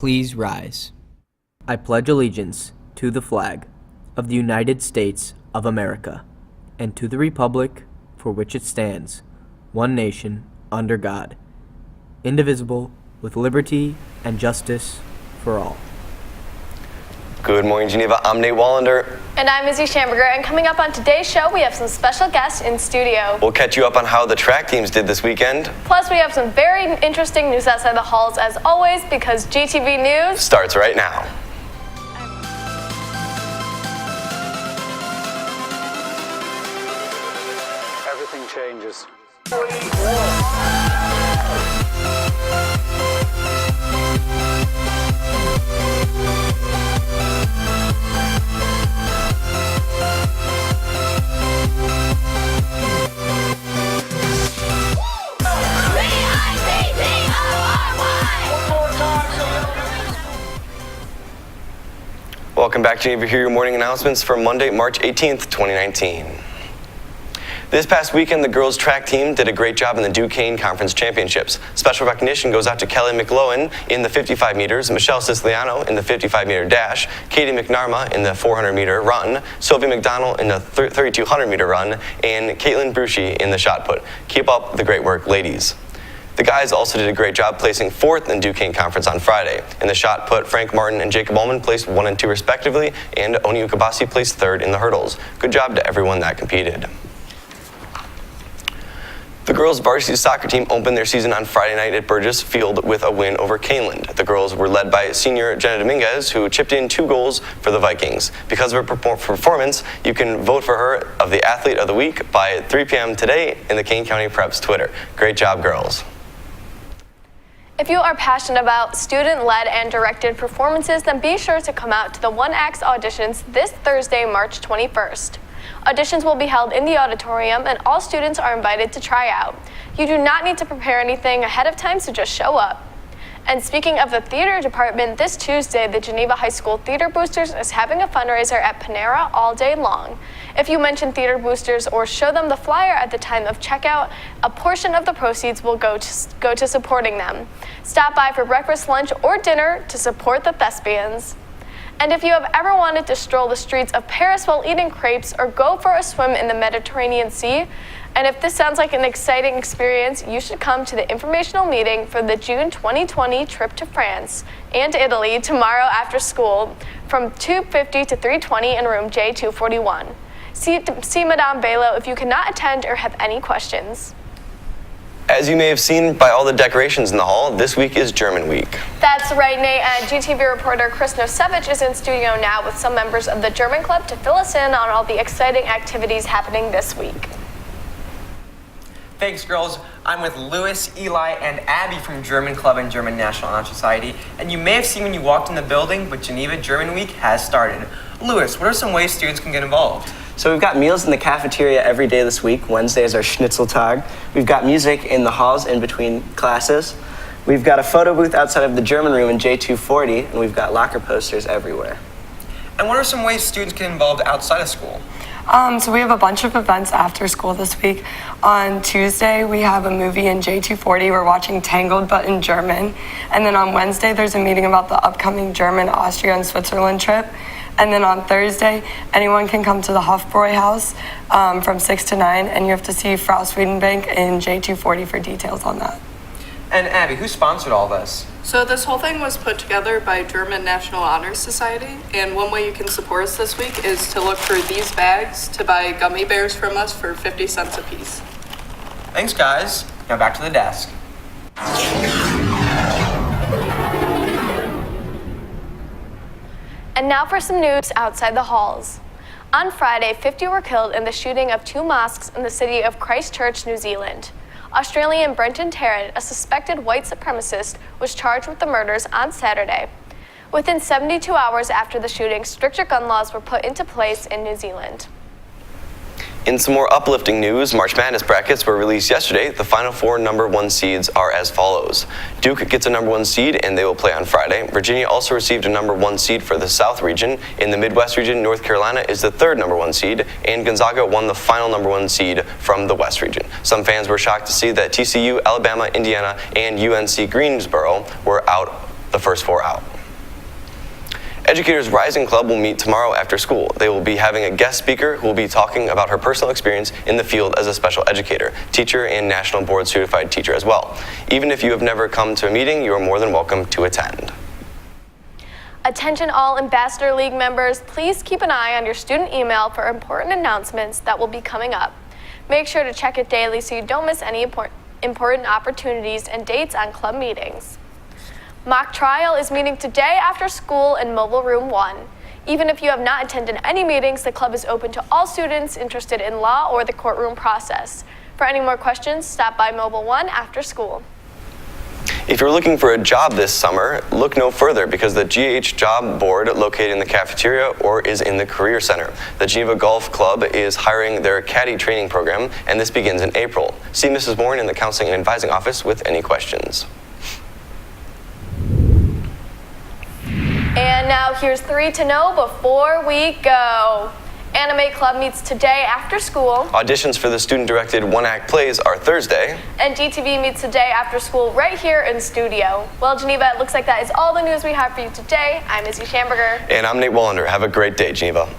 Please rise. I pledge allegiance to the flag of the United States of America and to the republic for which it stands, one nation, under God, indivisible, with liberty and justice for all. Good morning, Geneva. I'm Nate Wallander. And I'm Izzy Schamberger, and coming up on today's show, we have some special guests in studio. We'll catch you up on how the track teams did this weekend. Plus, we have some very interesting news outside the halls, as always, because GTV News starts right now. Everything changes. Welcome back, Geneva. Here are your morning announcements for Monday, March 18th, 2019. This past weekend, the girls' track team did a great job in the Duquesne Conference Championships. Special recognition goes out to Kelly McLowen in the 55 meters, Michelle Siciliano in the 55-meter dash, Katie McNarma in the 400-meter run, Sylvie McDonald in the 3,200-meter run, and Caitlin Brucey in the shot put. Keep up the great work, ladies. The guys also did a great job placing fourth in Duquesne Conference on Friday. In the shot put, Frank Martin and Jacob Ullman placed 1 and 2 respectively, and Oni Ukabasi placed third in the hurdles. Good job to everyone that competed. The girls' varsity soccer team opened their season on Friday night at Burgess Field with a win over Caneland. The girls were led by senior Jenna Dominguez, who chipped in 2 goals for the Vikings. Because of her performance, you can vote for her of the Athlete of the Week by 3 p.m. today in the Kane County Preps Twitter. Great job, girls. If you are passionate about student-led and directed performances, then be sure to come out to the One Acts auditions this Thursday, March 21st. Auditions will be held in the auditorium, and all students are invited to try out. You do not need to prepare anything ahead of time, so just show up. And speaking of the theater department, this Tuesday, the Geneva High School Theater Boosters is having a fundraiser at Panera all day long. If you mention Theater Boosters or show them the flyer at the time of checkout, a portion of the proceeds will go to supporting them. Stop by for breakfast, lunch, or dinner to support the thespians. And if you have ever wanted to stroll the streets of Paris while eating crepes or go for a swim in the Mediterranean Sea, and if this sounds like an exciting experience, you should come to the informational meeting for the June 2020 trip to France and Italy tomorrow after school from 2:50 to 3:20 in room J241. See Madame Belo if you cannot attend or have any questions. As you may have seen by all the decorations in the hall, this week is German Week. That's right, Nate, and GTV reporter Chris Nosevich is in studio now with some members of the German Club to fill us in on all the exciting activities happening this week. Thanks, girls. I'm with Louis, Eli, and Abby from German Club and German National Honor Society, and you may have seen when you walked in the building, but Geneva German Week has started. Louis, what are some ways students can get involved? So we've got meals in the cafeteria every day this week. Wednesday is our Schnitzeltag. We've got music in the halls in between classes. We've got a photo booth outside of the German room in J240, and we've got locker posters everywhere. And what are some ways students get involved outside of school? So we have a bunch of events after school this week. On Tuesday, we have a movie in J240. We're watching Tangled, but in German. And then on Wednesday, there's a meeting about the upcoming German, Austria, and Switzerland trip. And then on Thursday, anyone can come to the Hofbräu House from 6 to 9, and you have to see Frau Swedenbank in J240 for details on that. And Abby, who sponsored all this? So this whole thing was put together by German National Honor Society, and one way you can support us this week is to look for these bags to buy gummy bears from us for 50 cents a piece. Thanks, guys. Now back to the desk. And now for some news outside the halls. On Friday, 50 were killed in the shooting of 2 mosques in the city of Christchurch, New Zealand. Australian Brenton Tarrant, a suspected white supremacist, was charged with the murders on Saturday. Within 72 hours after the shooting, stricter gun laws were put into place in New Zealand. In some more uplifting news, March Madness brackets were released yesterday. The final 4 number 1 seeds are as follows. Duke gets a number 1 seed and they will play on Friday. Virginia also received a number 1 seed for the South region. In the Midwest region, North Carolina is the 3rd number 1 seed, and Gonzaga won the final number 1 seed from the West region. Some fans were shocked to see that TCU, Alabama, Indiana, and UNC Greensboro were out, the first 4 out. Educators Rising Club will meet tomorrow after school. They will be having a guest speaker who will be talking about her personal experience in the field as a special educator, teacher, and National Board Certified teacher as well. Even if you have never come to a meeting, you are more than welcome to attend. Attention all Ambassador League members, please keep an eye on your student email for important announcements that will be coming up. Make sure to check it daily so you don't miss any important opportunities and dates on club meetings. Mock trial is meeting today after school in Mobile Room 1. Even if you have not attended any meetings, the club is open to all students interested in law or the courtroom process. For any more questions, stop by Mobile 1 after school. If you're looking for a job this summer, look no further because the GH Job Board located in the cafeteria or is in the Career Center. The Geneva Golf Club is hiring their caddy training program, and this begins in April. See Mrs. Warren in the Counseling and Advising Office with any questions. And now here's 3 to know before we go. Anime Club meets today after school. Auditions for the student-directed one-act plays are Thursday. And GTV meets today after school right here in studio. Well, Geneva, it looks like that is all the news we have for you today. I'm Izzy Schamberger. And I'm Nate Wallander. Have a great day, Geneva.